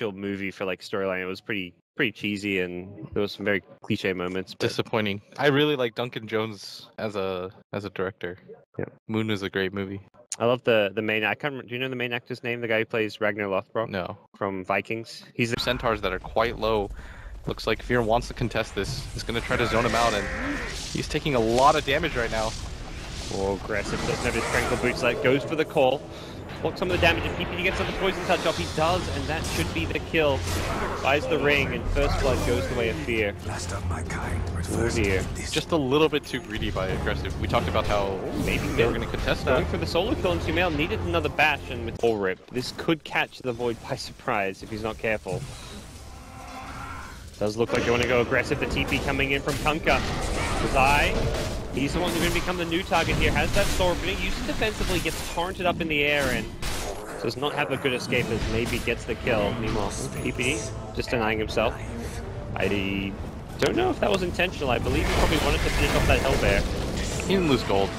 actual movie for like storyline, it was pretty cheesy, and there was some very cliche moments. But... disappointing. I really like Duncan Jones as a director. Yeah. Moon is a great movie. I love the main. I can't remember, do you know the main actor's name? The guy who plays Ragnar Lothbrok? No. From Vikings. He's the centaurs that are quite low. Looks like Fear wants to contest this. He's going to try to zone him out, and he's taking a lot of damage right now. Oh, aggressive. Doesn't have his Tranquil Boots left. Goes for the call. Blocks some of the damage. If PPD gets on the poison touch off, he does, and that should be the kill. Buys the ring, and First Blood goes the way of Fear. Last of my kind, but Oh first, dear. Just a little bit too greedy by aggressive. We talked about how Maybe they were going to contest that. Going for the solo kill, and Sumail needed another bash, and with full rip. This could catch the Void by surprise if he's not careful. Does look like they want to go aggressive. The TP coming in from Kunkka. Zai, he's the one who's going to become the new target here. Has that sword, but it uses it defensively, gets torrented up in the air, and does not have a good escape as maybe gets the kill. Meanwhile, PPD just denying himself. I don't know if that was intentional. I believe he probably wanted to finish off that Hellbear. He didn't lose gold.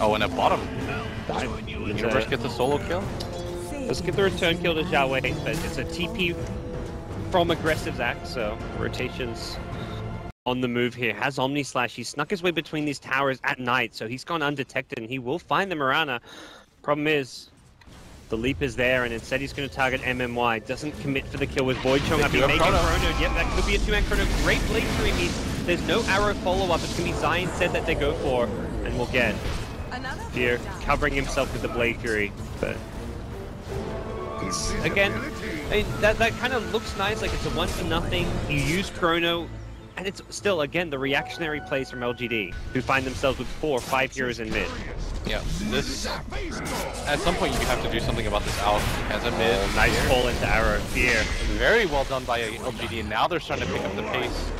Oh, and at bottom, Universe Universe gets a solo kill. Let's get the return kill to Xiaowei, but it's a TP from aggressive Zac, so rotations on the move here. Has Omni Slash. He snuck his way between these towers at night, so he's gone undetected, and he will find the Mirana. Problem is, the leap is there, and instead he's going to target MMY. Doesn't commit for the kill with Void Chong up. He's making Chrono. Yep, that could be a 2-man Chrono. Great Blade Fury means there's no arrow follow-up. It's going to be Zion instead that they go for, and we'll get Fear covering himself with the Blade Fury, but again, I mean, that kind of looks nice, like it's a 1-0. You use Chrono, and it's still, again, the reactionary plays from LGD, who find themselves with 4 or 5 heroes in mid. Yeah, this... At some point you have to do something about this out as a mid. Oh, nice pull into arrow. Fear. Very well done by LGD, and now they're starting to pick up the pace.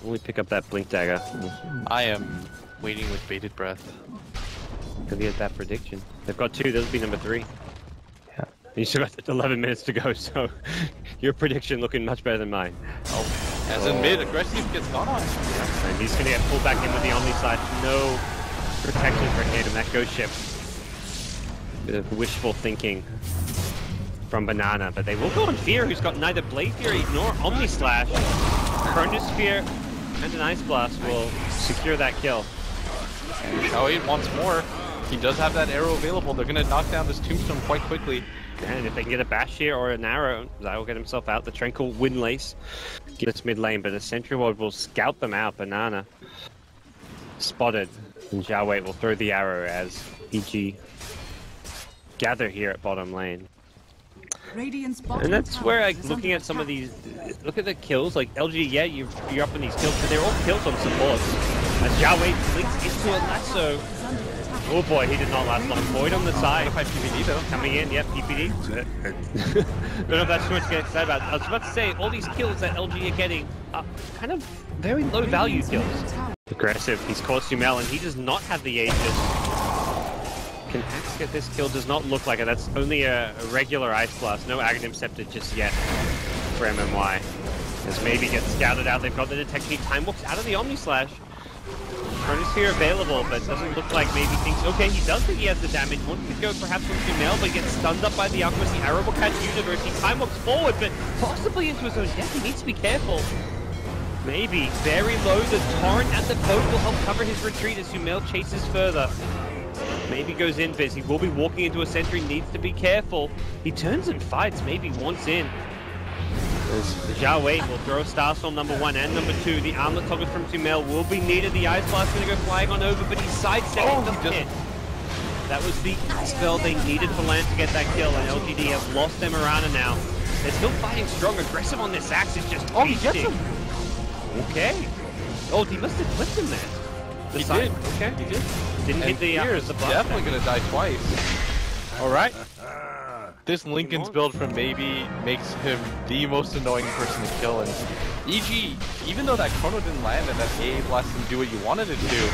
Only pick up that Blink Dagger. I am waiting with bated breath. Could get that prediction. They've got 2, this will be number 3. Yeah. You still got 11 minutes to go, so your prediction looking much better than mine. Oh, as in mid, aggressive gets gone on. Yeah. And he's gonna get pulled back in with the Omni Slash. No protection for him, and that ghost ship. Bit of wishful thinking from Banana, but they will go on Fear, who's got neither Blade Fury nor Omni Slash. Chronosphere and an Ice Blast will secure that kill. Xiaowei wants more. He does have that arrow available. They're going to knock down this Tombstone quite quickly. And if they can get a bash here or an arrow, Zai will get himself out. The Tranquil Windlace gets mid lane, but a Sentry Ward will scout them out. Banana spotted, and Xiaowei will throw the arrow as EG gather here at bottom lane. And that's where, like, looking at some of these, look at the kills, like LG, yeah, you're up in these kills, but they're all kills on supports. As Xiaowei links into a lasso. Oh boy, he did not last long. Void on the side. PPD though. Coming in, yep, PPD. Don't know if that's too much to get excited about. I was about to say, all these kills that LG are getting are kind of very low value kills. Aggressive, he's caught Sumail, and he does not have the Aegis. Can Axe get this kill? Does not look like it. That's only a regular Ice Blast. No Aghanim Scepter just yet for MMY. As maybe gets scouted out. They've got the detection. Time walks out of the Omni Slash. Chronosphere available, but doesn't look like maybe thinks, okay, he does think he has the damage. Wants to go perhaps with Sumail, but gets stunned up by the Alchemist. The arrow will catch Universe. He time walks forward, but possibly into his own death. He needs to be careful. Maybe. Very low. The Torrent and the boat will help cover his retreat as Sumail chases further. Maybe goes invis. He will be walking into a sentry, needs to be careful. He turns and fights, maybe once in. Xiaowei will throw Starstorm number 1 and number 2. The armlet toggle from Sumail will be needed. The Ice Blast going to go flying on over, but he's sidestepping the hit. That was the spell they needed for land to get that kill, and LGD have lost their Mirana now. They're still fighting strong, aggressive on this axe. It's just he gets him. Okay. Oh, he must have flipped him there. He did. Okay. He did. Didn't hit the blast. Definitely going to die twice. All right. This Linken's build from Maybe makes him the most annoying person to kill. And EG, even though that Chrono didn't land and that AA Blast didn't do what you wanted it to do.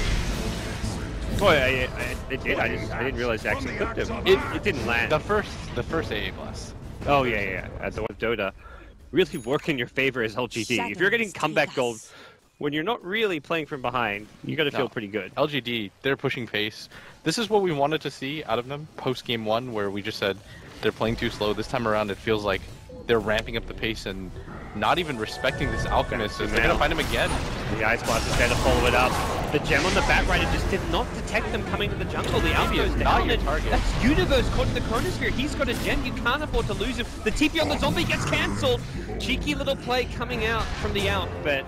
Oh, it did. I didn't realize it actually clipped him. It didn't land. The first AA Blast. Oh yeah. At the one of Dota, really work in your favor as LGD. If you're getting comeback gold when you're not really playing from behind, you got to feel pretty good. LGD, they're pushing pace. This is what we wanted to see out of them post game 1, where we just said they're playing too slow. This time around, it feels like they're ramping up the pace and not even respecting this Alchemist. They're going to find him again. The Ice Blast is there to follow it up. The gem on the Batrider just did not detect them coming to the jungle. The Alpha is down. That's Universe caught in the Chronosphere. He's got a gem. You can't afford to lose him. The TP on the zombie gets cancelled. Cheeky little play coming out from the out, but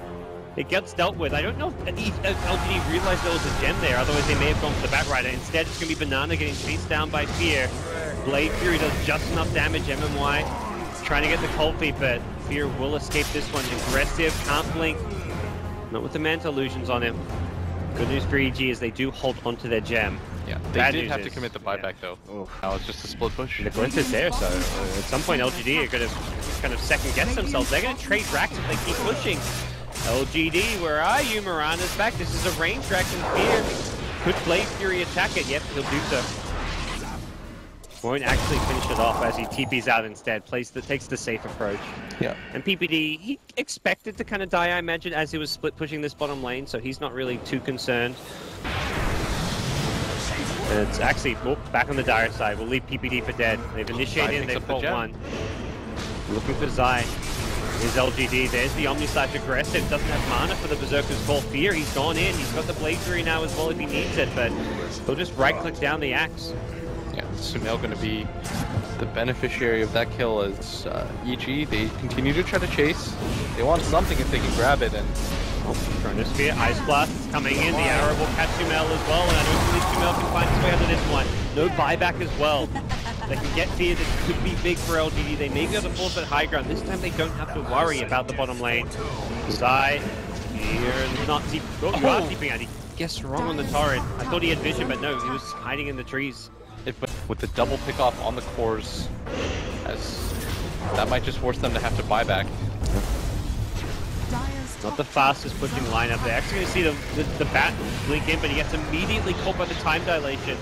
it gets dealt with. I don't know if LGD realized there was a gem there, otherwise they may have gone for the Batrider. Instead, it's going to be Banana getting chased down by Fear. Blade Fury does just enough damage. MMY trying to get the cold feet, but Fear will escape this one. Aggressive, can't blink. Not with the Manta illusions on him. Good news for EG is they do hold onto their gem. Yeah, they did have to commit the buyback though. Now it's just a split push. The glint is there, so at some point LGD are going to kind of second guess themselves. They're going to trade racks if they keep pushing. LGD, where are you? Mirana's back. This is a range rack and Fear. Could Blade Fury attack it? Yep, he'll do so. Won't actually finish it off as he TPs out instead. Takes the safe approach. Yeah. And PPD, he expected to kind of die, I imagine, as he was split pushing this bottom lane, so he's not really too concerned. And it's actually back on the dire side. We'll leave PPD for dead. They've initiated and they've fought one. Looking for Zai. Here's LGD. There's the Omni-Slash aggressive. Doesn't have mana for the Berserker's Call. Fear, he's gone in. He's got the Blade Fury now as well if he needs it, but he'll just right-click down the axe. Yeah, Sumail going to be the beneficiary of that kill as EG, they continue to try to chase. They want something if they can grab it, and Chronosphere, Ice Blast is coming in. The arrow will catch Sumail as well, and I don't believe Sumail can find his way out of this one. No buyback as well. They can get Fear. This could be big for LGD. They may be able to force that high ground. This time they don't have to worry about the bottom lane. Zai, here, not deep. Oh, you are deeping out. He guessed wrong on the turret. I thought he had vision, but no, he was hiding in the trees. With the double pick off on the cores, as that might just force them to have to buy back. Not the fastest pushing lineup. They're actually going to see the bat blink in, but he gets immediately caught by the time dilation.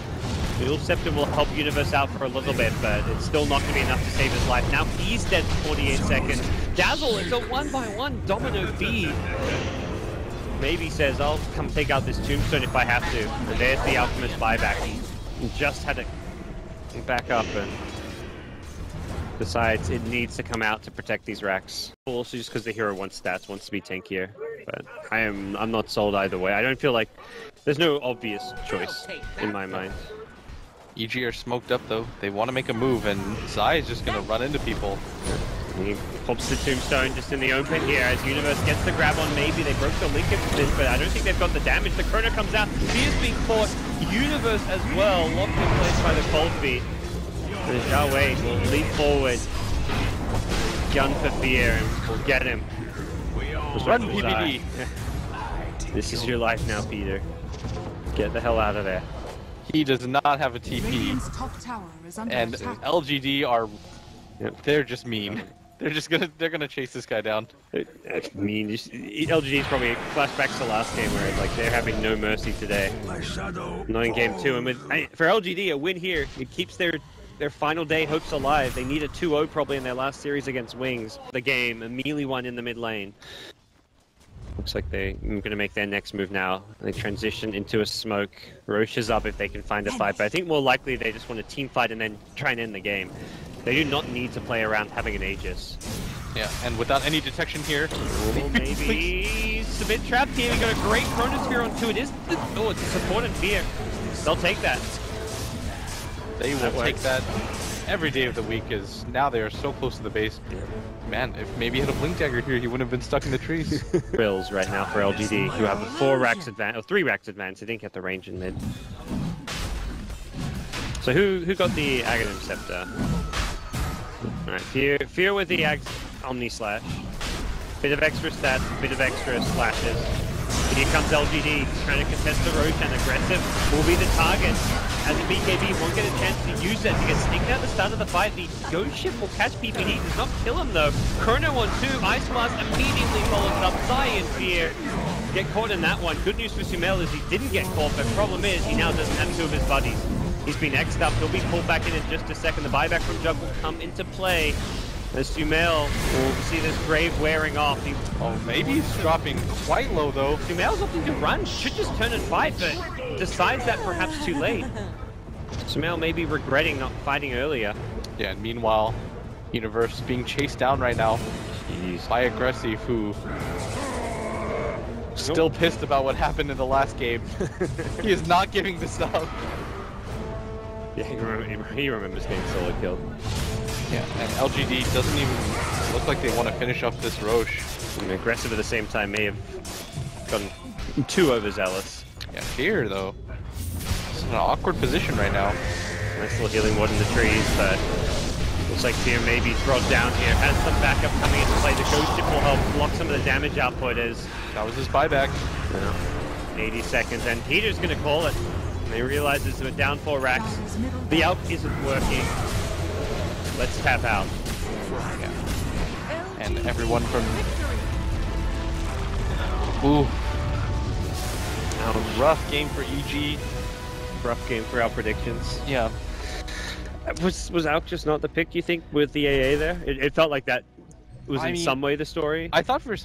Dual Scepter will help Universe out for a little bit, but it's still not going to be enough to save his life. Now he's dead for 48 seconds. Dazzle, it's a 1-by-1 domino feed. Maybe says, I'll come take out this Tombstone if I have to. And there's the Alchemist buyback. He just had to back up and decides it needs to come out to protect these racks. Also just because the hero wants stats, wants to be tankier. But I'm not sold either way. I don't feel like there's no obvious choice in my mind. EG are smoked up though. They want to make a move, and Zai is just going to run into people. He pops the Tombstone just in the open here as Universe gets the grab on. Maybe they broke the link into this, but I don't think they've got the damage. The Chrono comes out. He is being caught. Universe as well, locked in place by the cold feet. The Zhao Wei will leap forward. Gun for Fear, and we'll get him. Run, PPD! This is your life now, Peter. Get the hell out of there. He does not have a TP, and LGD are, they're just mean. They're gonna chase this guy down. That's mean. LGD is probably flashbacks to last game where like they're having no mercy today. Not in game 2, and for LGD a win here, it keeps their final day hopes alive. They need a 2-0 probably in their last series against Wings. The game, a melee one in the mid lane. Looks like they're going to make their next move now. They transition into a smoke. Roche is up if they can find a fight, but I think more likely they just want to team fight and then try and end the game. They do not need to play around having an Aegis. Yeah, and without any detection here. Oh, maybe he's a bit trapped here. We got a great Chronosphere on 2. It's a support and Fear. They'll take that. They will take that every day of the week, as now they are so close to the base. Man, if maybe he had a Blink Dagger here, he wouldn't have been stuck in the trees. Thrills right now for LGD, who have a 4 racks advance, or 3 racks advance. They didn't get the range in mid. So who got the Aghanim Scepter? Alright, Fear with the Omni Slash. Bit of extra stats, bit of extra slashes. Here comes LGD, trying to contest the Roche, and aggressive will be the target. As a BKB won't get a chance to use that to get sneaked out at the start of the fight. The Ghost Ship will catch PPD, does not kill him though. Chrono on 2, Ice Blast immediately follows it up. Zai and Fear get caught in that one. Good news for Sumail is he didn't get caught, but problem is he now doesn't have 2 of his buddies. He's been X'd up, he'll be pulled back in just a second. The buyback from Jug will come into play. As Sumail will see this Grave wearing off. Oh, maybe he's dropping quite low though. Sumail's opting to run, should just turn and fight, but decides that perhaps too late. Sumail may be regretting not fighting earlier. Yeah, and meanwhile, Universe being chased down right now by Aggressive, who still pissed about what happened in the last game. He is not giving this up. Yeah, he remembers getting solo killed. Yeah, and LGD doesn't even look like they want to finish off this Roche. And Aggressive at the same time may have gotten too overzealous. Yeah, Fear though. It's in an awkward position right now. Nice little healing ward in the trees, but looks like Fear may be brought down here. Has some backup coming into play. The Ghost Ship will help block some of the damage output as... That was his buyback. Yeah. 80 seconds, and Heater's gonna call it. They realize it's down 4 racks. The out isn't working. Let's tap out. Yeah. And everyone from... Ooh. Rough game for EG. Rough game for our predictions. Yeah. Was Alk just not the pick, you think, with the AA there? It felt like that was in some way the story. I thought for